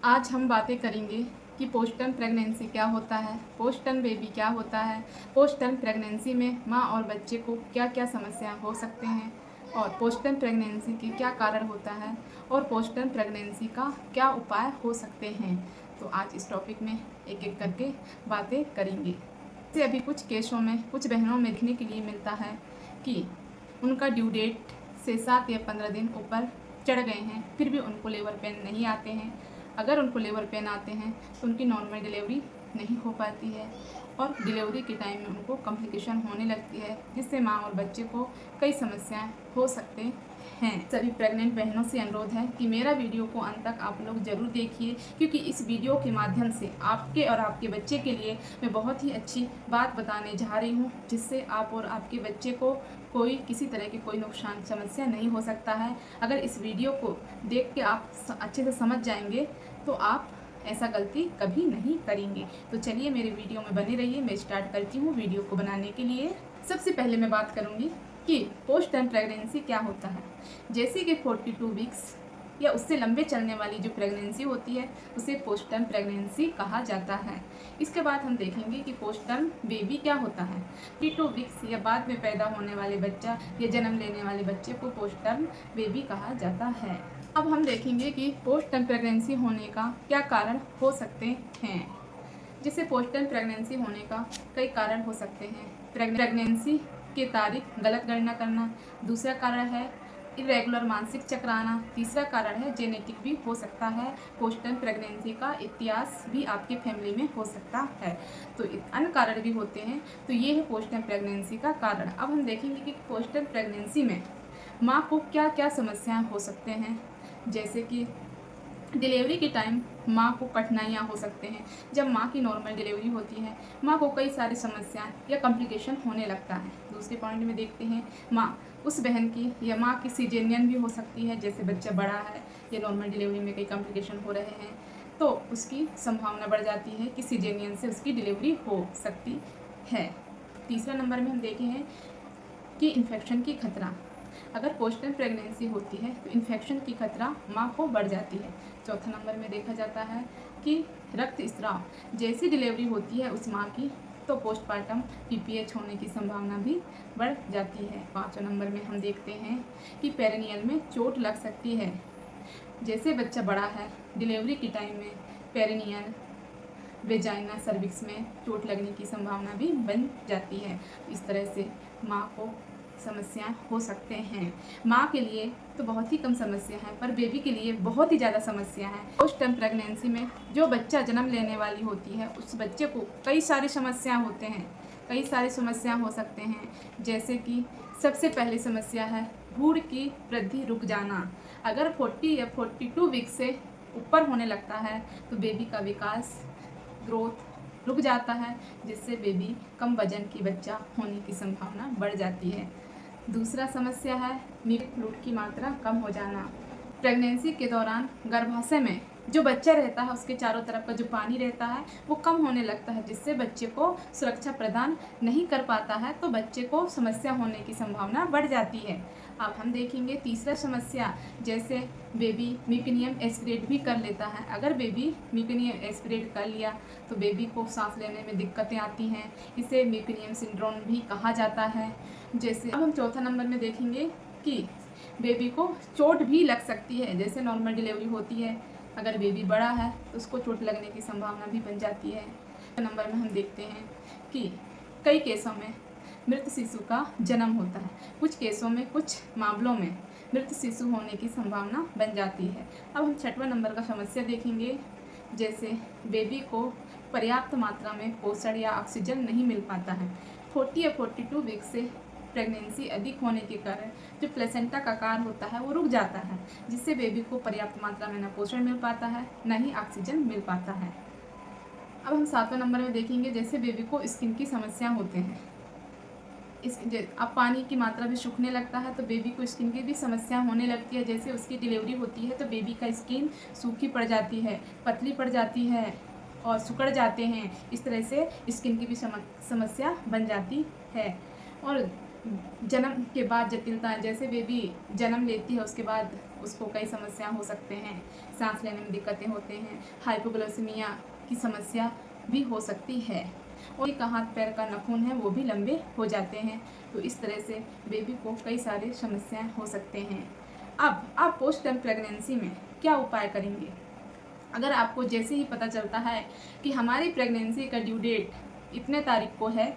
आज हम बातें करेंगे कि पोस्टर्म प्रेगनेंसी क्या होता है, पोस्टर्म बेबी क्या होता है, पोस्टर्म प्रेगनेंसी में माँ और बच्चे को क्या क्या समस्या हो सकते हैं और पोस्टर्म प्रेगनेंसी के क्या कारण होता है और पोस्टर्म प्रेगनेंसी का क्या उपाय हो सकते हैं। तो आज इस टॉपिक में एक एक करके बातें करेंगे। जैसे अभी कुछ केसों में कुछ बहनों में देखने के लिए मिलता है कि उनका ड्यू डेट से 7 या 15 दिन ऊपर चढ़ गए हैं, फिर भी उनको लेबर पेन नहीं आते हैं। अगर उनको लेबर पेन आते हैं तो उनकी नॉर्मल डिलीवरी नहीं हो पाती है और डिलीवरी के टाइम में उनको कॉम्प्लिकेशन होने लगती है, जिससे माँ और बच्चे को कई समस्याएं हो सकते हैं। सभी प्रेग्नेंट बहनों से अनुरोध है कि मेरा वीडियो को अंत तक आप लोग ज़रूर देखिए, क्योंकि इस वीडियो के माध्यम से आपके और आपके बच्चे के लिए मैं बहुत ही अच्छी बात बताने जा रही हूँ, जिससे आप और आपके बच्चे को कोई किसी तरह की कोई नुकसान समस्या नहीं हो सकता है। अगर इस वीडियो को देख के आप अच्छे से समझ जाएंगे तो आप ऐसा गलती कभी नहीं करेंगे। तो चलिए मेरे वीडियो में बने रहिए। मैं स्टार्ट करती हूँ वीडियो को बनाने के लिए। सबसे पहले मैं बात करूँगी कि पोस्ट टर्म प्रेगनेंसी क्या होता है। जैसे कि 42 वीक्स या उससे लंबे चलने वाली जो प्रेगनेंसी होती है उसे पोस्ट टर्म प्रेगनेंसी कहा जाता है। इसके बाद हम देखेंगे कि पोस्ट टर्म बेबी क्या होता है। 42 वीक्स या बाद में पैदा होने वाले बच्चा या जन्म लेने वाले बच्चे को पोस्ट टर्म बेबी कहा जाता है। अब हम देखेंगे कि पोस्ट टर्म प्रेगनेंसी होने का क्या कारण हो सकते हैं। जिससे पोस्ट टर्म प्रेगनेंसी होने का कई कारण हो सकते हैं। प्रेगनेंसी की तारीख गलत गणना करना, दूसरा कारण है इरेगुलर मानसिक चक्र आना, तीसरा कारण है जेनेटिक भी हो सकता है। पोस्ट टर्म प्रेगनेंसी का इतिहास भी आपके फैमिली में हो सकता है, तो अन्य कारण भी होते हैं। तो ये है पोस्ट टर्म प्रेगनेंसी का कारण। अब हम देखेंगे कि पोस्ट टर्म प्रेगनेंसी में माँ को क्या क्या समस्याएं हो सकते हैं। जैसे कि डिलीवरी के टाइम माँ को कठिनाइयाँ हो सकते हैं। जब माँ की नॉर्मल डिलीवरी होती है माँ को कई सारी समस्याएं या कॉम्प्लिकेशन होने लगता है। दूसरे पॉइंट में देखते हैं माँ उस बहन की या माँ की सीजेरियन भी हो सकती है, जैसे बच्चा बड़ा है या नॉर्मल डिलीवरी में कई कॉम्प्लिकेशन हो रहे हैं तो उसकी संभावना बढ़ जाती है कि सीजेरियन से उसकी डिलीवरी हो सकती है। तीसरा नंबर में हम देखे हैं कि इन्फेक्शन की खतरा। अगर पोस्टर्म प्रेगनेंसी होती है तो इन्फेक्शन की खतरा माँ को बढ़ जाती है। चौथा नंबर में देखा जाता है कि रक्त स्राव। जैसी डिलीवरी होती है उस माँ की तो पोस्टमार्टम पीपीएच होने की संभावना भी बढ़ जाती है। पाँचवें नंबर में हम देखते हैं कि पेरिनियल में चोट लग सकती है। जैसे बच्चा बड़ा है डिलीवरी के टाइम में पेरिनियल, वेजाइना, सर्विक्स में चोट लगने की संभावना भी बन जाती है। इस तरह से माँ को समस्याएं हो सकते हैं। माँ के लिए तो बहुत ही कम समस्या है, पर बेबी के लिए बहुत ही ज़्यादा समस्या है। पोस्ट टर्म प्रेगनेंसी में जो बच्चा जन्म लेने वाली होती है उस बच्चे को कई सारी समस्याएं होते हैं, कई सारी समस्याएं हो सकते हैं। जैसे कि सबसे पहली समस्या है भ्रूण की वृद्धि रुक जाना। अगर 40 या 42 वीक से ऊपर होने लगता है तो बेबी का विकास, ग्रोथ रुक जाता है, जिससे बेबी कम वजन की बच्चा होने की संभावना बढ़ जाती है। दूसरा समस्या है मिल्क फ्लूइड की मात्रा कम हो जाना। प्रेगनेंसी के दौरान गर्भाशय में जो बच्चा रहता है उसके चारों तरफ का जो पानी रहता है वो कम होने लगता है, जिससे बच्चे को सुरक्षा प्रदान नहीं कर पाता है, तो बच्चे को समस्या होने की संभावना बढ़ जाती है। अब हम देखेंगे तीसरा समस्या, जैसे बेबी मिकनियम एस्पिरेट भी कर लेता है। अगर बेबी मिकनियम एस्पिरेट कर लिया तो बेबी को सांस लेने में दिक्कतें आती हैं, इसे मिकनियम सिंड्रोम भी कहा जाता है। जैसे अब हम चौथा नंबर में देखेंगे कि बेबी को चोट भी लग सकती है। जैसे नॉर्मल डिलीवरी होती है, अगर बेबी बड़ा है तो उसको चोट लगने की संभावना भी बन जाती है। नंबर में हम देखते हैं कि कई केसों में मृत शिशु का जन्म होता है। कुछ केसों में, कुछ मामलों में मृत शिशु होने की संभावना बन जाती है। अब हम छठवां नंबर का समस्या देखेंगे, जैसे बेबी को पर्याप्त मात्रा में पोषण या ऑक्सीजन नहीं मिल पाता है। 40 या 42 वीक से प्रेगनेंसी अधिक होने के कारण जो प्लेसेंटा का आकार होता है वो रुक जाता है, जिससे बेबी को पर्याप्त मात्रा में न पोषण मिल पाता है न ही ऑक्सीजन मिल पाता है। अब हम सातवें नंबर में देखेंगे, जैसे बेबी को स्किन की समस्या होते हैं। अब पानी की मात्रा भी सूखने लगता है तो बेबी को स्किन की भी समस्या होने लगती है। जैसे उसकी डिलीवरी होती है तो बेबी का स्किन सूखी पड़ जाती है, पतली पड़ जाती है और सिकुड़ जाते हैं। इस तरह से स्किन की भी समस्या बन जाती है। और जन्म के बाद जटिलता, जैसे बेबी जन्म लेती है उसके बाद उसको कई समस्या हो सकते हैं, सांस लेने में दिक्कतें होते हैं, हाइपोग्लाइसीमिया की समस्या भी हो सकती है, और एक हाथ पैर का नाखून है वो भी लंबे हो जाते हैं। तो इस तरह से बेबी को कई सारे समस्याएं हो सकते हैं। अब आप पोस्ट टर्म प्रेगनेंसी में क्या उपाय करेंगे? अगर आपको जैसे ही पता चलता है कि हमारी प्रेगनेंसी का ड्यू डेट इतने तारीख को है,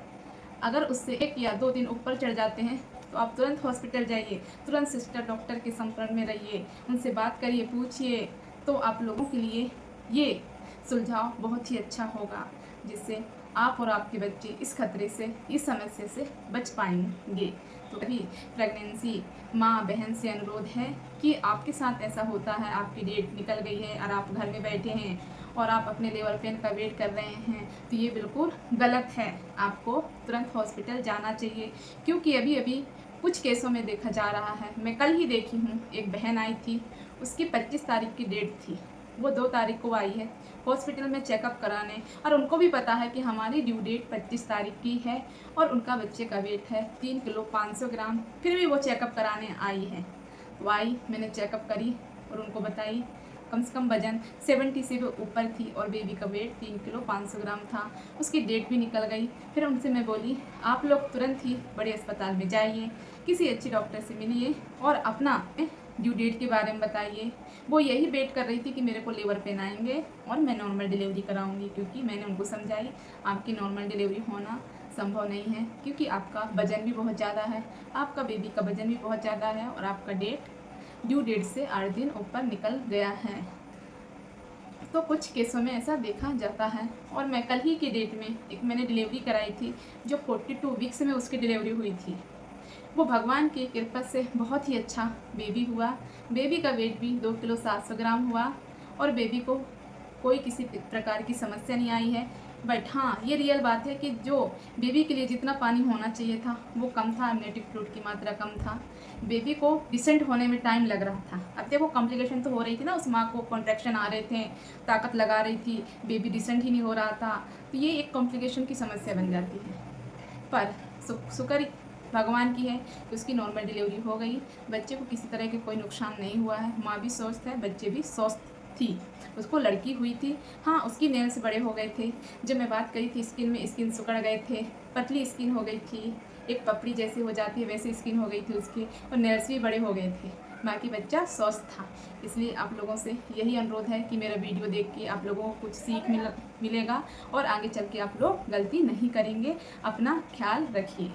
अगर उससे 1 या 2 दिन ऊपर चढ़ जाते हैं तो आप तुरंत हॉस्पिटल जाइए, तुरंत सिस्टर डॉक्टर के संपर्क में रहिए, उनसे बात करिए, पूछिए, तो आप लोगों के लिए ये सुलझाव बहुत ही अच्छा होगा, जिससे आप और आपके बच्चे इस खतरे से, इस समस्या से बच पाएंगे। तो अभी प्रेगनेंसी माँ बहन से अनुरोध है कि आपके साथ ऐसा होता है, आपकी डेट निकल गई है और आप घर में बैठे हैं और आप अपने लेबर पेन का वेट कर रहे हैं, तो ये बिल्कुल गलत है। आपको तुरंत हॉस्पिटल जाना चाहिए, क्योंकि अभी अभी कुछ केसों में देखा जा रहा है, मैं कल ही देखी हूँ, एक बहन आई थी, उसकी 25 तारीख की डेट थी, वो 2 तारीख को आई है हॉस्पिटल में चेकअप कराने, और उनको भी पता है कि हमारी ड्यू डेट 25 तारीख की है और उनका बच्चे का वेट है 3 किलो 500 ग्राम, फिर भी वो चेकअप कराने आई है। वो आई, मैंने चेकअप करी और उनको बताई, कम से कम वजन 70 से ऊपर थी और बेबी का वेट 3 किलो 500 ग्राम था, उसकी डेट भी निकल गई। फिर उनसे मैं बोली, आप लोग तुरंत ही बड़े अस्पताल में जाइए, किसी अच्छी डॉक्टर से मिलिए और अपना ड्यू डेट के बारे में बताइए। वो यही वेट कर रही थी कि मेरे को लेबर पेन आएंगे और मैं नॉर्मल डिलीवरी कराऊंगी, क्योंकि मैंने उनको समझाई आपकी नॉर्मल डिलीवरी होना संभव नहीं है, क्योंकि आपका वजन भी बहुत ज़्यादा है, आपका बेबी का वजन भी बहुत ज़्यादा है और आपका ड्यू डेट से 8 दिन ऊपर निकल गया है। तो कुछ केसों में ऐसा देखा जाता है। और मैं कल ही की डेट में एक मैंने डिलीवरी कराई थी, जो 42 वीक्स में उसकी डिलीवरी हुई थी। वो भगवान की कृपा से बहुत ही अच्छा बेबी हुआ। बेबी का वेट भी 2 किलो 700 ग्राम हुआ और बेबी को कोई किसी प्रकार की समस्या नहीं आई है। बट हाँ, ये रियल बात है कि जो बेबी के लिए जितना पानी होना चाहिए था वो कम था, एमनियोटिक फ्लूइड की मात्रा कम था, बेबी को डिसेंट होने में टाइम लग रहा था। अब देखो कॉम्प्लिकेशन तो हो रही थी ना, उस माँ को कॉन्ट्रैक्शन आ रहे थे, ताकत लगा रही थी, बेबी डिसेंट ही नहीं हो रहा था, तो ये एक कॉम्प्लिकेशन की समस्या बन जाती है। पर शुक्र भगवान की है कि उसकी नॉर्मल डिलीवरी हो गई, बच्चे को किसी तरह के कोई नुकसान नहीं हुआ है, माँ भी स्वस्थ है, बच्चे भी स्वस्थ थी, उसको लड़की हुई थी। हाँ, उसकी नेल्स बड़े हो गए थे, जब मैं बात करी थी स्किन में स्किन सिकुड़ गए थे, पतली स्किन हो गई थी, एक पपड़ी जैसी हो जाती है वैसी स्किन हो गई थी उसकी, और नेल्स भी बड़े हो गए थे, बाकी बच्चा स्वस्थ था। इसलिए आप लोगों से यही अनुरोध है कि मेरा वीडियो देख के आप लोगों को कुछ सीख मिलेगा और आगे चल के आप लोग गलती नहीं करेंगे। अपना ख्याल रखिए।